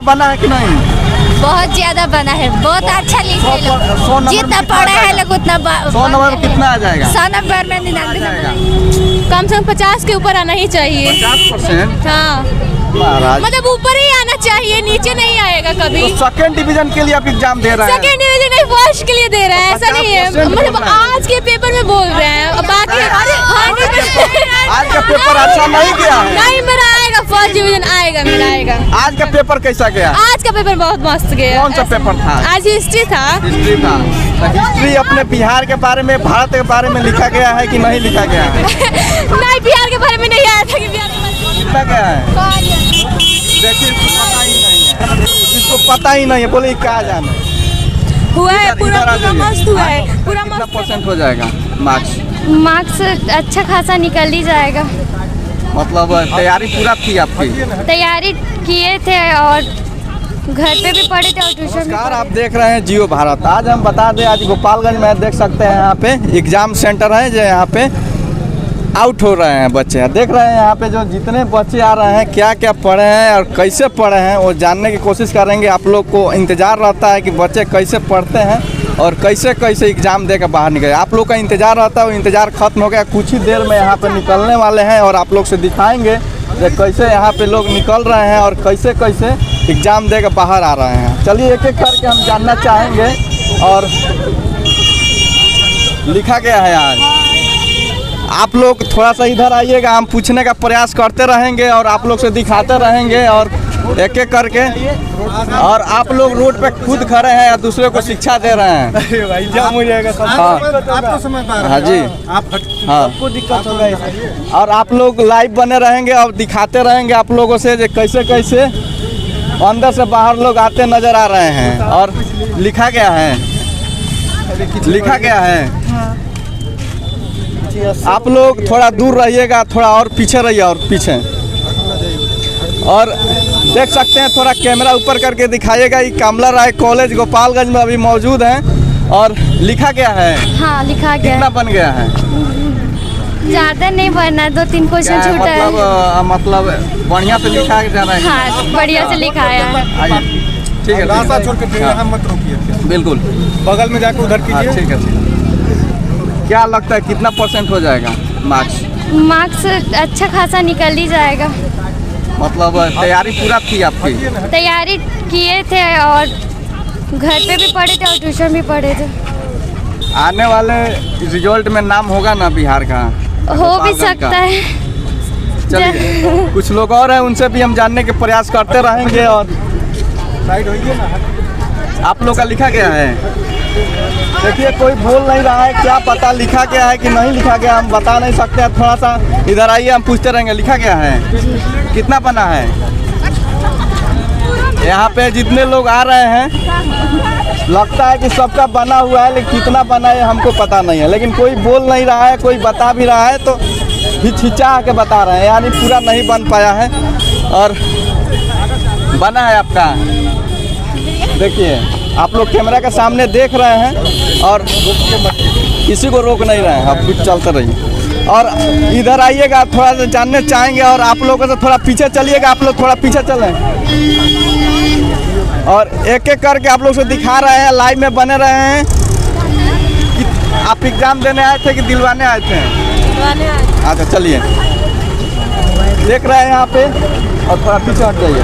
बना है कि नहीं? बहुत ज्यादा बना है, बहुत अच्छा लिखे लोग, 100 नंबर जितना कितना पढ़ा है आएगा? लोग उतना 100 नंबर में कितना आ जाएगा? 100 नंबर में 99 जाएगा कम से कम 50 के ऊपर आना ही चाहिए। 50%। हाँ, महाराज मतलब ऊपर ही आना चाहिए, नीचे नहीं आएगा कभी। तो सेकंड डिवीजन के लिए आप एग्जाम दे रहे हैं? सेकेंड डिवीजन नहीं, फर्स्ट के लिए दे रहे हैं, ऐसा नहीं है। 50% मतलब बोल रहे हैं। आज के पेपर में बोल रहे हैं, अब बाकी आज का पेपर अच्छा नहीं गया है? नहीं, मेरा आएगा, फर्स्ट डिवीजन आएगा, मेरा आएगा। आज का पेपर कैसा गया? आज का पेपर बहुत मस्त गया। कौन सा पेपर था? आज हिस्ट्री था। हिस्ट्री था। तो हिस्ट्री अपने बिहार के बारे में, भारत के बारे में लिखा गया है कि नहीं लिखा गया है? नहीं, बिहार के बारे में नहीं आया था कि बिहार के बारे में लिखा गया है। देखिए इसको पता ही नहीं है, इसको पता ही नहीं है, बोले क्या जाने। हुआ है, पूरा इधर आ जाइए। मस्त हुआ है, पूरा कितना मस्त। परसेंट हो जाएगा मार्क्स? मार्क्स अच्छा खासा निकल ही जाएगा। मतलब तैयारी पूरा थी आपकी? तैयारी किए थे और घर पे भी पढ़े थे और ट्यूशन भी नमस्कार, आप देख रहे हैं जियो भारत। आज हम बता दें, आज गोपालगंज में देख सकते हैं यहाँ पे एग्जाम सेंटर है जो यहाँ पे आउट हो रहे हैं बच्चे। देख रहे हैं यहाँ पे जो जितने बच्चे आ रहे हैं क्या क्या पढ़े हैं और कैसे पढ़े हैं वो जानने की कोशिश करेंगे। आप लोग को इंतज़ार रहता है कि बच्चे कैसे पढ़ते हैं और कैसे कैसे एग्ज़ाम दे कर बाहर निकले। आप लोग का इंतज़ार रहता है, वो इंतज़ार खत्म हो गया। कुछ ही देर में यहाँ पे निकलने वाले हैं और आप लोग से दिखाएंगे कि कैसे यहाँ पे लोग निकल रहे हैं और कैसे कैसे एग्ज़ाम दे कर बाहर आ रहे हैं। चलिए एक एक करके हम जानना चाहेंगे। और लिखा गया है आज, आप लोग थोड़ा सा इधर आइएगा, हम पूछने का प्रयास करते रहेंगे और आप लोग से दिखाते रहेंगे और एक एक करके। और आप लोग रोड पे खुद खड़े हैं या दूसरे को शिक्षा दे रहे हैं? जाम हो जाएगा सब। हाँ। आप तो समझदार हैं। हाँ जी। आप हाँ। आपको दिक्कत होगा इससे। और आप लोग लाइव बने रहेंगे और दिखाते रहेंगे आप लोगों से जो कैसे कैसे अंदर से बाहर लोग आते नजर आ रहे हैं। और लिखा गया है, लिखा गया है। आप लोग थोड़ा दूर रहिएगा, थोड़ा और पीछे रहिए और पीछे। और देख सकते हैं, थोड़ा कैमरा ऊपर करके दिखाइएगा। ये कमला राय कॉलेज गोपालगंज में अभी मौजूद हैं और लिखा गया है। हाँ, लिखा गया कितना है। बन गया है? ज्यादा नहीं बनना, 2-3 क्या क्वेश्चन है, छूटा है। मतलब बढ़िया से लिखा जा रहा है? हाँ, बढ़िया से लिखा है। आइए, ठीक है, रास्ता छोड़ के फिर हाँ, यहाँ मत रोकिए, बिल्कुल। बगल में जाकर उधर हाँ, कीजिए। ठीक है, ठीक है। क्या लगता है कितना परसेंट हो जाएगा मार्क्स? मार्क्स अच्छा खासा निकल ही जाएगा। मतलब तैयारी पूरा थी आपकी? तैयारी किए थे और घर पे भी पढ़े थे और ट्यूशन भी पढ़े थे। आने वाले रिजल्ट में नाम होगा ना बिहार का? हो भी गोपालगंज का? सकता है। चलिए, कुछ लोग और हैं, उनसे भी हम जानने के प्रयास करते रहेंगे। और साइड होइए ना। आप लोग का लिखा गया है? देखिए कोई बोल नहीं रहा है, क्या पता लिखा गया है कि नहीं लिखा गया, हम बता नहीं सकते हैं। थोड़ा सा इधर आइए, हम पूछते रहेंगे। लिखा गया है? कितना बना है? यहाँ पे जितने लोग आ रहे हैं लगता है कि सबका बना हुआ है, लेकिन कितना बना है हमको पता नहीं है। लेकिन कोई बोल नहीं रहा है, कोई बता भी रहा है तो हिचकिचा के बता रहे हैं, यानी पूरा नहीं बन पाया है। और बना है आपका? देखिए, आप लोग कैमरा के सामने देख रहे हैं और किसी को रोक नहीं रहे हैं, आप कुछ चलते रहिए। और इधर आइएगा, थोड़ा सा जानने चाहेंगे। और आप लोगों से थोड़ा पीछे चलिएगा, आप लोग थोड़ा पीछे चलें और एक एक करके आप लोग से दिखा रहे हैं, लाइव में बने रहे हैं। कि आप एग्जाम देने आए थे कि दिलवाने आए थे? अच्छा, चलिए, देख रहे हैं यहाँ पे। और थोड़ा पीछे हट जाइए।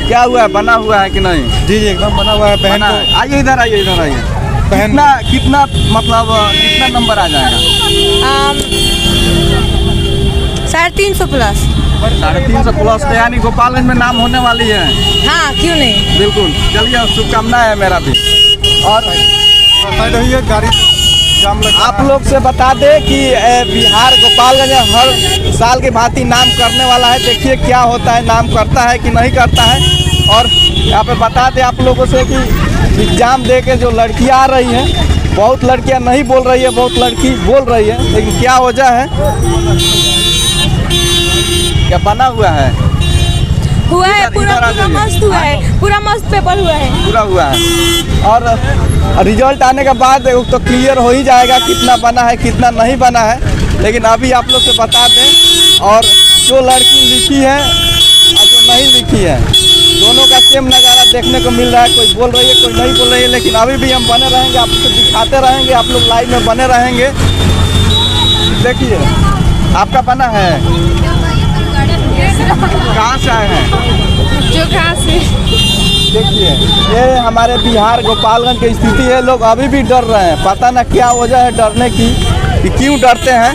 क्या हुआ है, बना हुआ है कि नहीं? जी जी, एकदम बना हुआ है। बहन बना को है। आइए इधर, आइए इधर आइए। बहन कितना मतलब कितना नंबर आ जाएगा? 350 प्लस। 350 प्लस, तो यानी गोपालगंज में नाम होने वाली है। हाँ, क्यों नहीं। बिल्कुल, चलिए, शुभकामनाएं है मेरा भी। और साइड होइए, गाड़ी जाम लग। आप लोग से बता दें कि बिहार गोपालगंज हर साल की भांति नाम करने वाला है। देखिए क्या होता है, नाम करता है कि नहीं करता है। और यहाँ पे बता दें आप लोगों से कि एग्ज़ाम दे के जो लड़कियाँ आ रही हैं, बहुत लड़कियाँ नहीं बोल रही है, बहुत लड़की बोल रही है। लेकिन क्या वजह है, क्या बना हुआ है? हुआ है, पूरा इधर आ पूरा जाइए। मस्त हुआ है, पूरा मस्त पेपर हुआ है। पूरा हुआ है। और रिजल्ट आने के बाद तो क्लियर हो ही जाएगा कितना बना है कितना नहीं बना है। लेकिन अभी आप लोग से बता दें, और जो लड़की लिखी है और जो नहीं लिखी है। दोनों का सेम नज़ारा देखने को मिल रहा है, कोई बोल रही है कोई नहीं बोल रही है, लेकिन अभी भी हम बने रहेंगे, आपको दिखाते रहेंगे, आप लोग लाइव में बने रहेंगे। देखिए आपका बना है, कहाँ से आए हैं? जो कहाँ से देखिए ये हमारे बिहार गोपालगंज की स्थिति है, लोग अभी भी डर रहे हैं, पता ना क्या वजह है डरने की, कि क्यों डरते हैं।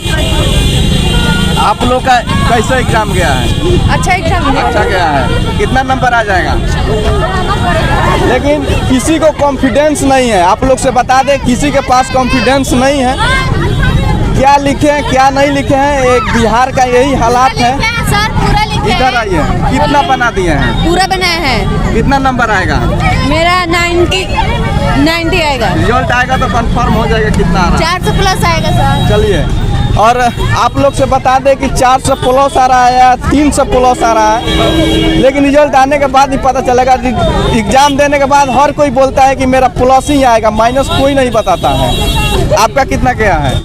आप लोग का कैसा एग्जाम गया है? अच्छा एग्जाम अच्छा गया है, कितना नंबर आ जाएगा? लेकिन किसी को कॉन्फिडेंस नहीं है, आप लोग से बता दें किसी के पास कॉन्फिडेंस नहीं है, क्या लिखे हैं क्या नहीं लिखे हैं, एक बिहार का यही हालात है। सर पूरा लिखे हैं। इधर आइए, कितना बना दिए हैं? पूरा बनाया है। कितना नंबर आएगा? मेरा 90 आएगा। रिजल्ट आएगा तो कंफर्म हो जाएगा कितना आ रहा है। 400 प्लस आएगा सर। चलिए, और आप लोग से बता दें कि 400 प्लस आ रहा है या 300 प्लस आ रहा है, लेकिन रिजल्ट आने के बाद ही पता चलेगा। एग्जाम देने के बाद हर कोई बोलता है कि मेरा प्लस ही आएगा, माइनस कोई नहीं बताता है। आपका कितना गया है?